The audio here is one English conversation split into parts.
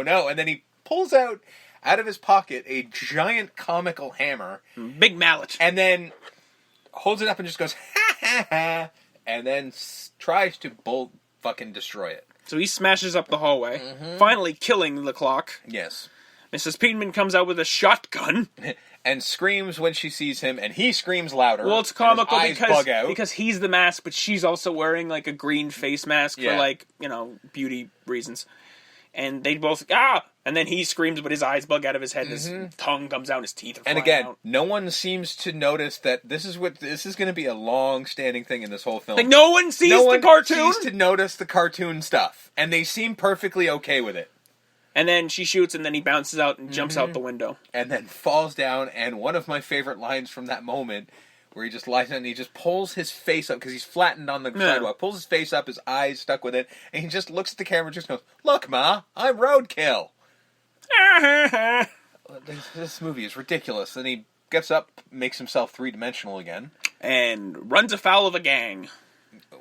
don't know. And then he pulls out of his pocket a giant comical hammer. Big mallet. And then holds it up and just goes, ha ha ha, and then tries to fucking destroy it. So he smashes up the hallway, finally killing the clock. Yes. Mrs. Piedman comes out with a shotgun. And screams when she sees him, and he screams louder. Well, it's comical bug out. because he's the mask, but she's also wearing like a green face mask for like, beauty reasons. And they both, and then he screams, but his eyes bug out of his head, and his tongue comes out, his teeth are flying And again, out. no one seems to notice that this is going to be a long-standing thing in this whole film. Like, no one sees the cartoon? No one seems to notice the cartoon stuff, and they seem perfectly okay with it. And then she shoots, and then he bounces out and jumps out the window. And then falls down, and one of my favorite lines from that moment, where he just lies down and he just pulls his face up, because he's flattened on the sidewalk, pulls his face up, his eyes stuck with it, and he just looks at the camera and just goes, "Look, Ma, I'm roadkill." This movie is ridiculous. Then he gets up, makes himself three-dimensional again. And runs afoul of a gang.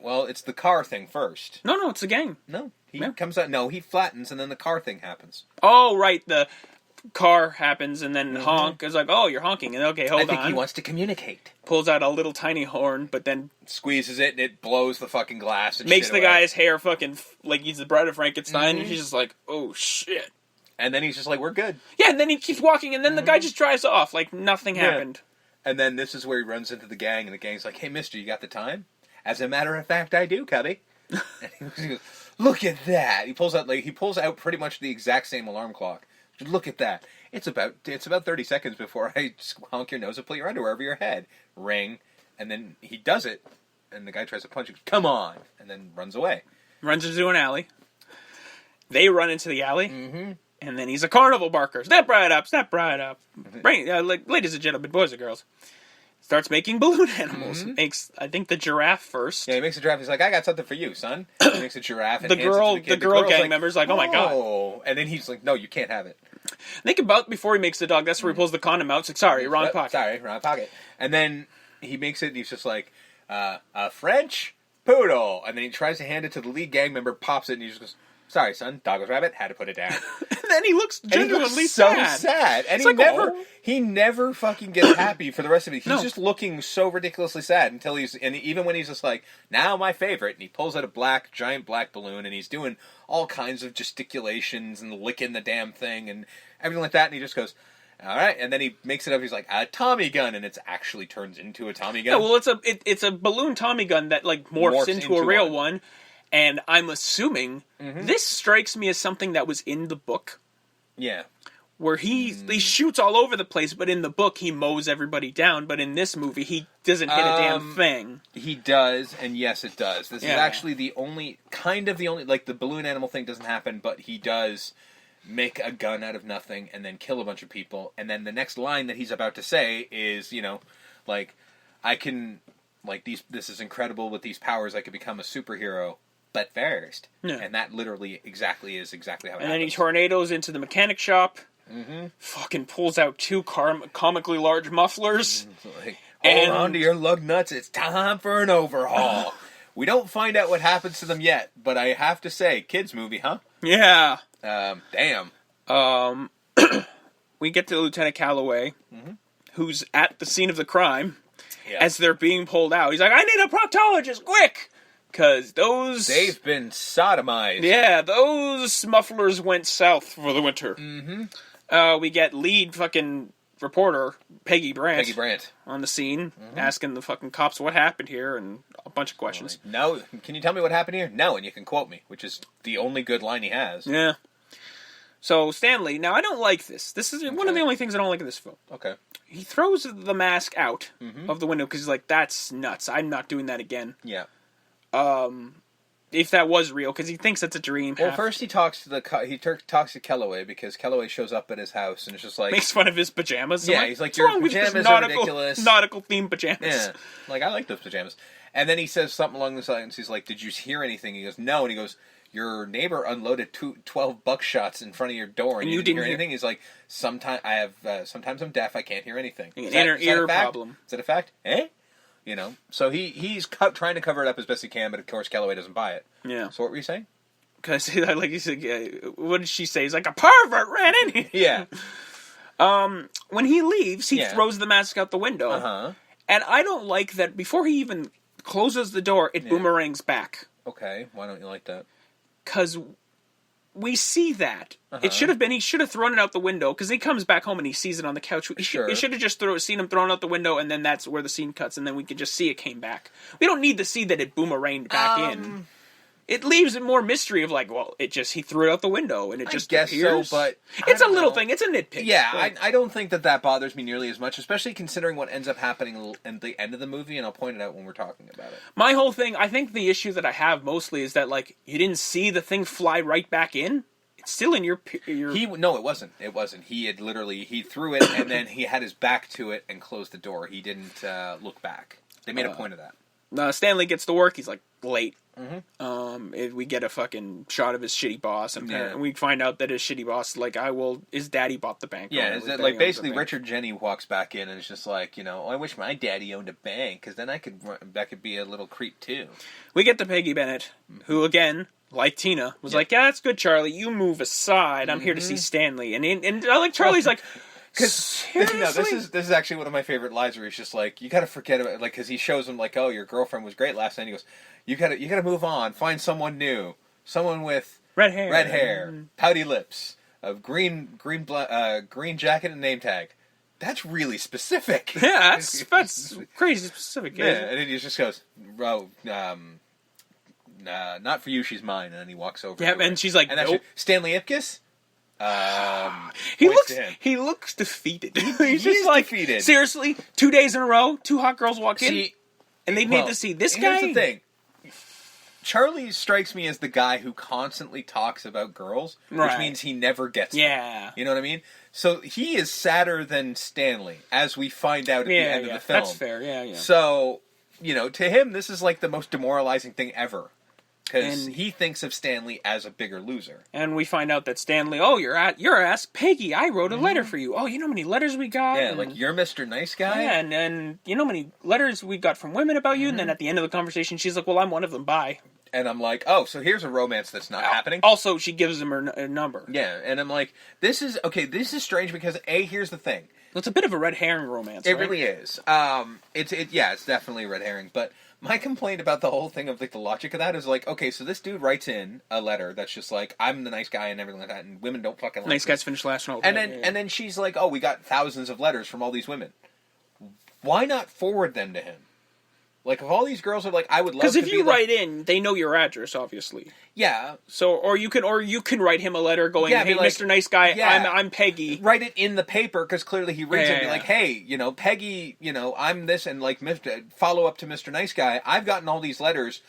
Well, it's the car thing first. No, it's a gang. No, he comes out. No, he flattens, and then the car thing happens. Oh, right, the car happens, and then honk. It's like, oh, you're honking, and okay, hold on. I think he wants to communicate. Pulls out a little tiny horn, but then squeezes it, and it blows the fucking glass. And makes the away. Guy's hair fucking like he's the Bride of Frankenstein, and he's just like, oh shit. And then he's just like, we're good. Yeah, and then he keeps walking, and then the guy just drives off like nothing happened. And then this is where he runs into the gang, and the gang's like, "Hey, mister, you got the time?" "As a matter of fact, I do, Cubby." And he goes, "Look at that!" He pulls out pretty much the exact same alarm clock. Just look at that. It's about 30 seconds before I honk your nose and pull your underwear over your head. Ring, and then he does it, and the guy tries to punch him. "Come on!" And then runs away. Runs into an alley. They run into the alley. And then he's a carnival barker. Step right up, step right up. Ladies and gentlemen, boys and girls. Starts making balloon animals. Makes, I think, the giraffe first. Yeah, he makes a giraffe. He's like, "I got something for you, son." He makes a giraffe. And the girl gang member's like, "Oh my god!" And then he's like, "No, you can't have it." Think about before he makes the dog. That's where he pulls the condom out. It's like, sorry, wrong pocket. Sorry, wrong pocket. And then he makes it. And he's just like, a French poodle. And then he tries to hand it to the lead gang member. Pops it, and he just goes, "Sorry, son. Dog was rabbit. Had to put it down." And then he looks genuinely so sad. And he never fucking gets happy for the rest of it. He's just looking so ridiculously sad until even when he's just like, "Now my favorite," and he pulls out a giant black balloon, and he's doing all kinds of gesticulations and licking the damn thing and everything like that, and he just goes, "All right," and then he makes it up. He's like, "A Tommy gun," and it actually turns into a Tommy gun. Yeah, well, it's a balloon Tommy gun that like morphs into a real one. And I'm assuming this strikes me as something that was in the book. Yeah. Where he shoots all over the place, but in the book he mows everybody down, but in this movie he doesn't hit a damn thing. He does, and yes it does. This is actually the only, like the balloon animal thing doesn't happen, but he does make a gun out of nothing and then kill a bunch of people. And then the next line that he's about to say is, like, I can, like, this is incredible with these powers, I could become a superhero. But first. Yeah. And that literally is exactly how it happens. And then he tornadoes into the mechanic shop. Fucking pulls out two comically large mufflers. Like, hold on to your lug nuts. It's time for an overhaul. We don't find out what happens to them yet, but I have to say, kids movie, huh? Yeah. Damn. We get to Lieutenant Calloway, who's at the scene of the crime. Yeah. As they're being pulled out. He's like, "I need a proctologist, quick!" Because they've been sodomized. Yeah, those mufflers went south for the winter. We get lead fucking reporter Peggy Brandt on the scene, asking the fucking cops what happened here and a bunch of questions. No, can you tell me what happened here? No, and you can quote me, which is the only good line he has. Yeah. So Stanley, now I don't like this. This is one of the only things I don't like in this film. Okay. He throws the mask out of the window because he's like, "That's nuts. I'm not doing that again." Yeah. If that was real, because he thinks it's a dream. Well, first he talks to Calloway because Calloway shows up at his house and it's just like makes fun of his pajamas. Yeah, he's like, "Your pajamas are ridiculous." Nautical themed pajamas. Yeah, like I like those pajamas. And then he says something along the lines. He's like, "Did you hear anything?" He goes, "No." And he goes, "Your neighbor unloaded 12 buckshots in front of your door, and you didn't hear anything." He's like, "Sometimes I'm deaf. I can't hear anything." An inner ear problem. Is that a fact? Eh? So he's trying to cover it up as best he can, but of course Calloway doesn't buy it. Yeah. So what were you saying? Because, like you said, what did she say? He's like, a pervert ran in here. Yeah. When he leaves, he throws the mask out the window. Uh-huh. And I don't like that before he even closes the door, it boomerangs back. Okay, why don't you like that? Because we see that. It should have been, he should have thrown it out the window, because he comes back home and he sees it on the couch. He should have just seen him thrown out the window, and then that's where the scene cuts, and then we can just see it came back. We don't need to see that it boomeranged back in. It leaves it more mystery of like, well, he threw it out the window and it just appears. So, but it's a little thing. It's a nitpick. Yeah, I don't think that bothers me nearly as much, especially considering what ends up happening at the end of the movie, and I'll point it out when we're talking about it. My whole thing, I think the issue that I have mostly is that, like, you didn't see the thing fly right back in. It's still in your... No, it wasn't. It wasn't. He threw it, and then he had his back to it and closed the door. He didn't look back. They made a point of that. Stanley gets to work. He's, like, late. Mm-hmm. We get a fucking shot of his shitty boss, and we find out that his shitty boss, like, his daddy bought the bank. Yeah, like basically Richard Jenny walks back in and is just like, I wish my daddy owned a bank, because then that could be a little creep too. We get to Peggy Bennett, who again, like Tina, was like, yeah, that's good, Charlie. You move aside. I'm here to see Stanley, and I like Charlie's like. Because this is actually one of my favorite lines where he's just like, you got to forget about it, like, because he shows him like, oh, your girlfriend was great last night. And he goes, you gotta move on, find someone new, someone with red hair, pouty lips, a green jacket and name tag. That's really specific. Yeah, that's crazy specific. Yeah, and then he just goes, not for you, she's mine, and then he walks over. Yeah, and she's like, nope. Stanley Ipkiss. He looks defeated. He's just like defeated. Seriously, 2 days in a row, two hot girls walk in, and they need to see this guy. Here's the thing. Charlie strikes me as the guy who constantly talks about girls, which means he never gets them. Yeah. You know what I mean? So he is sadder than Stanley, as we find out at the end of the film. That's fair, yeah. So, to him, this is like the most demoralizing thing ever. Because he thinks of Stanley as a bigger loser. And we find out that Stanley, you're Ask Peggy, I wrote a letter for you. Oh, you know how many letters we got? Yeah, like, you're Mr. Nice Guy? Yeah, and you know how many letters we got from women about you? And then at the end of the conversation, she's like, well, I'm one of them, bye. And I'm like, so here's a romance that's not happening? Also, she gives him her number. Yeah, and I'm like, this is strange because, here's the thing. It's a bit of a red herring romance, It really is. It's definitely a red herring, but... My complaint about the whole thing of like the logic of that is like, okay, so this dude writes in a letter that's just like, I'm the nice guy and everything like that, and women don't fucking like nice guys finish last and all. And then she's like, oh, we got thousands of letters from all these women. Why not forward them to him? Like, if all these girls are like, I would love to be... Because if you write in, they know your address, obviously. Yeah. So, or you can write him a letter going, hey, like, Mr. Nice Guy, I'm Peggy. Write it in the paper, because clearly he reads it and be like, hey, Peggy, I'm this, and like, follow up to Mr. Nice Guy, I've gotten all these letters.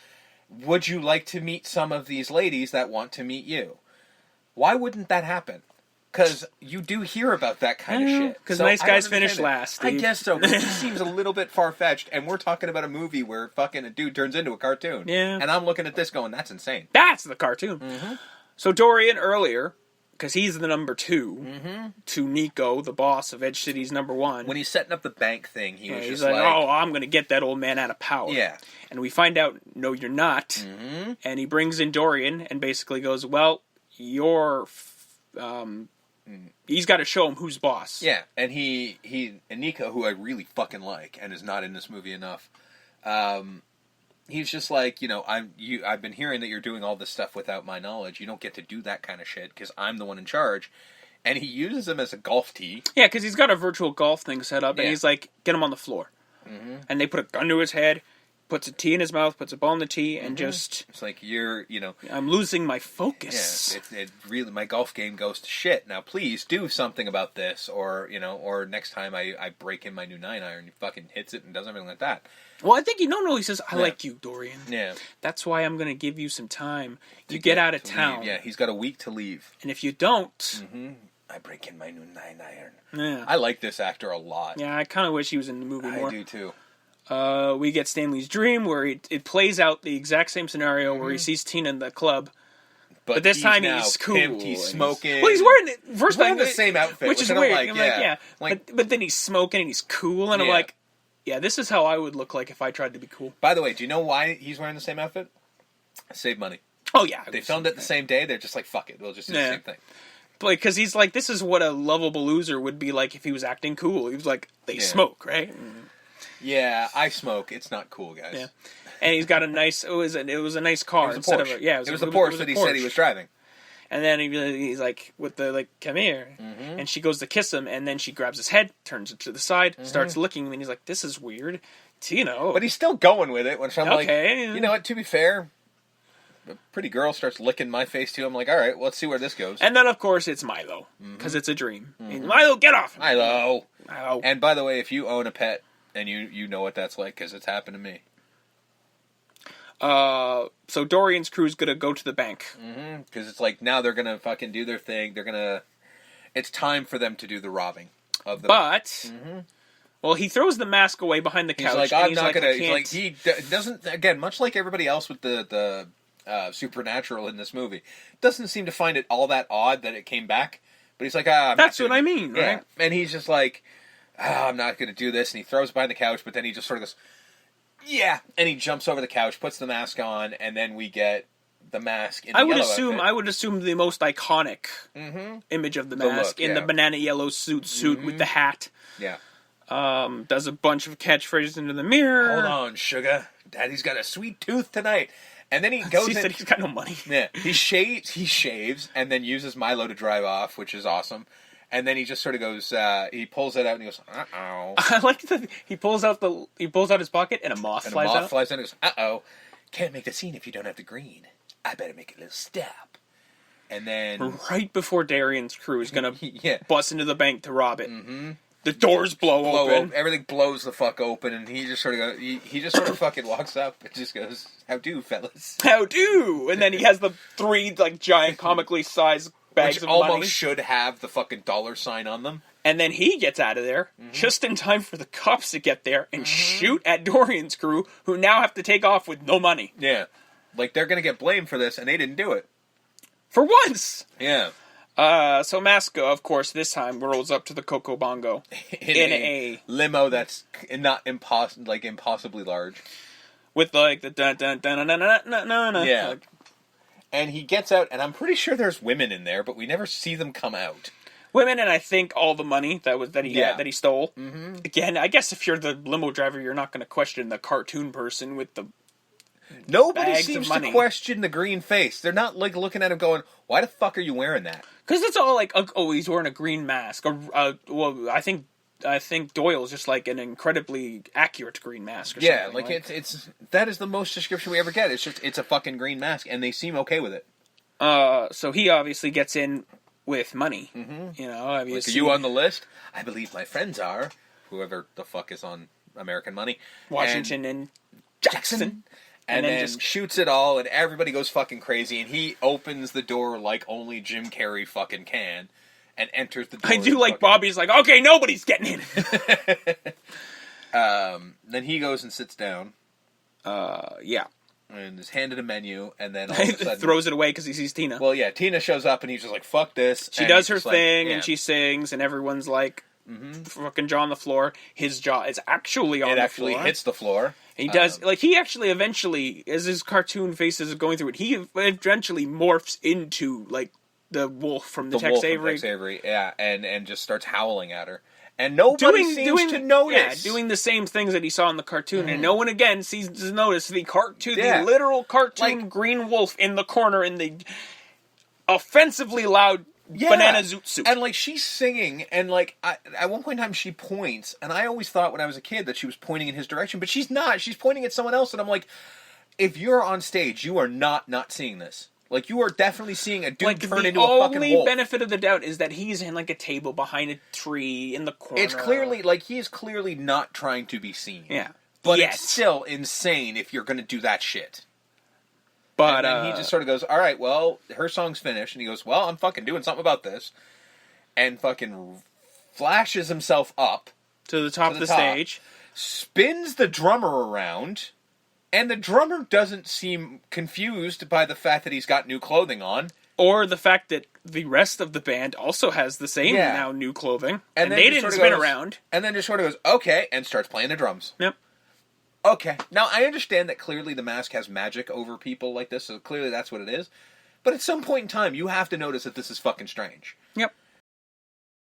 Would you like to meet some of these ladies that want to meet you? Why wouldn't that happen? Because you do hear about that kind of shit. Because nice guys finish last, Steve. I guess so, but it just seems a little bit far-fetched, and we're talking about a movie where fucking a dude turns into a cartoon. Yeah. And I'm looking at this going, that's insane. That's the cartoon. Mm-hmm. So Dorian earlier, because he's the number 2, to Nico, the boss of Edge City's number 1. When he's setting up the bank thing, he's just like, I'm going to get that old man out of power. Yeah. And we find out, no, you're not. Mm-hmm. And he brings in Dorian and basically goes, well, you're... he's got to show him who's boss. Yeah, and and Nico, who I really fucking like, and is not in this movie enough, he's just like, I've been hearing that you're doing all this stuff without my knowledge. You don't get to do that kind of shit because I'm the one in charge. And he uses him as a golf tee. Yeah, because he's got a virtual golf thing set up, and he's like, get him on the floor. Mm-hmm. And they put a gun to his head, puts a tee in his mouth, puts a ball in the tee, and just... It's like, I'm losing my focus. Yeah, it really, my golf game goes to shit. Now, please do something about this, or next time I break in my new 9-iron, he fucking hits it and does everything like that. Well, I think he says, I like you, Dorian. Yeah. That's why I'm going to give you some time to get out of town. Leave. Yeah, he's got a week to leave. And if you don't... I break in my new 9-iron. Yeah. I like this actor a lot. Yeah, I kind of wish he was in the movie more. I do, too. We get Stanley's dream, where it plays out the exact same scenario where he sees Tina in the club. But this time he's cool. Pimped, he's smoking. Well, he's wearing the same outfit, which is weird. But then he's smoking and he's cool, and I'm like, yeah, this is how I would look like if I tried to be cool. By the way, do you know why he's wearing the same outfit? Save money. Oh, yeah. They filmed it the same day. They're just like, fuck it. We'll just do the same thing. Because he's like, this is what a lovable loser would be like if he was acting cool. He was like, they smoke, right? Yeah, I smoke. It's not cool, guys. Yeah. And he's got a nice, it was a nice car. It was a Porsche. It was a Porsche that he said he was driving. And then he's like, come here. Mm-hmm. And she goes to kiss him, and then she grabs his head, turns it to the side, starts licking him, and he's like, this is weird. Tina. But he's still going with it, which I'm like, yeah. you know what, to be fair, a pretty girl starts licking my face too. I'm like, all right, well, let's see where this goes. And then, of course, it's Milo, because it's a dream. Mm-hmm. Milo, get off! Milo! And by the way, if you own a pet, and you know what that's like, because it's happened to me. So Dorian's crew's gonna go to the bank. Because it's like, now they're gonna fucking do their thing. It's time for them to do the robbing of the... But... Well, he throws the mask away behind the couch. He's like, I'm not gonna... He doesn't... Again, much like everybody else with the supernatural in this movie, doesn't seem to find it all that odd that it came back. But he's like, that's what I mean, right? Yeah. And he's just like, I'm not gonna do this. And he throws it behind the couch, but then he just sort of goes, yeah. And he jumps over the couch, puts the mask on, and then we get the mask in the yellow outfit. I would assume the most iconic image of the mask in the banana yellow suit with the hat. Yeah. Does a bunch of catchphrases into the mirror. Hold on, sugar. Daddy's got a sweet tooth tonight. And then he goes He said he's got no money. Yeah. He shaves, and then uses Milo to drive off, which is awesome. And then he just sort of goes, he pulls it out and he goes, uh-oh. I like that he pulls out his pocket and a moth flies out. And a moth flies out and he goes, uh-oh. Can't make the scene if you don't have the green. I better make a little step. And then... Right before Darian's crew is going to bust into the bank to rob it. The doors blow open. Everything blows the fuck open, and he just sort of goes, he just sort of fucking walks up and just goes, "How do, fellas? How do?" And then he has the 3 giant comically sized bags Which of almost money. should have the fucking dollar sign on them. And then he gets out of there just in time for the cops to get there and shoot at Dorian's crew, who now have to take off with no money. Yeah, like they're gonna get blamed for this, and they didn't do it for once. Yeah. So Masco, of course, this time rolls up to the Coco Bongo in a limo that's not impossibly large, with the dun dun dun dun dun dun dun. Yeah, and he gets out, and I'm pretty sure there's women in there, but we never see them come out. Women, and I think all the money that he stole. Again, I guess if you're the limo driver, you're not going to question the cartoon person with the. Nobody seems to question the green face. They're not looking at him going, "Why the fuck are you wearing that?" Because it's all like, "Oh, he's wearing a green mask." Well, I think Doyle's just like an incredibly accurate green mask. Or something. It's that is the most description we ever get. It's a fucking green mask, and they seem okay with it. So he obviously gets in with money. You know, obviously. Are you on the list? I believe my friends are. Whoever the fuck is on American Money, Washington and Jackson. And then just shoots it all, and everybody goes fucking crazy, and he opens the door like only Jim Carrey fucking can, and enters the door. I do like Bobby's like, okay, nobody's getting in. Then he goes and sits down. Yeah. And is handed a menu, and then all of a sudden... throws it away because he sees Tina. Well, yeah, Tina shows up, and he's just like, fuck this. She does her thing, and she sings, and everyone's like... fucking jaw on the floor. His jaw is actually on the floor. It actually hits the floor. He does, he actually eventually, as his cartoon face is going through it, he eventually morphs into, the wolf from the Tex Avery. Tex Avery, yeah, and just starts howling at her. And nobody seems to notice. Yeah, doing the same things that he saw in the cartoon, and no one again seems to notice the literal cartoon green wolf in the corner in the offensively loud banana zoot suit. And she's singing, and at one point in time she points, and I always thought when I was a kid that she was pointing in his direction, but she's not. She's pointing at someone else, and I'm like, if you're on stage, you are not seeing this. You are definitely seeing a dude turn into a fucking wolf. The only benefit of the doubt is that he's in a table behind a tree in the corner. It's clearly he is clearly not trying to be seen. Yeah, but it's still insane if you're going to do that shit. But and then he just sort of goes, all right, well, her song's finished. And he goes, well, I'm fucking doing something about this. And fucking flashes himself up. To the top of the stage. Spins the drummer around. And the drummer doesn't seem confused by the fact that he's got new clothing on. Or the fact that the rest of the band also has the same now new clothing. And they didn't spin around. And then just sort of goes, okay, and starts playing the drums. Yep. Okay. Now, I understand that clearly the mask has magic over people like this, so clearly that's what it is. But at some point in time, you have to notice that this is fucking strange. Yep.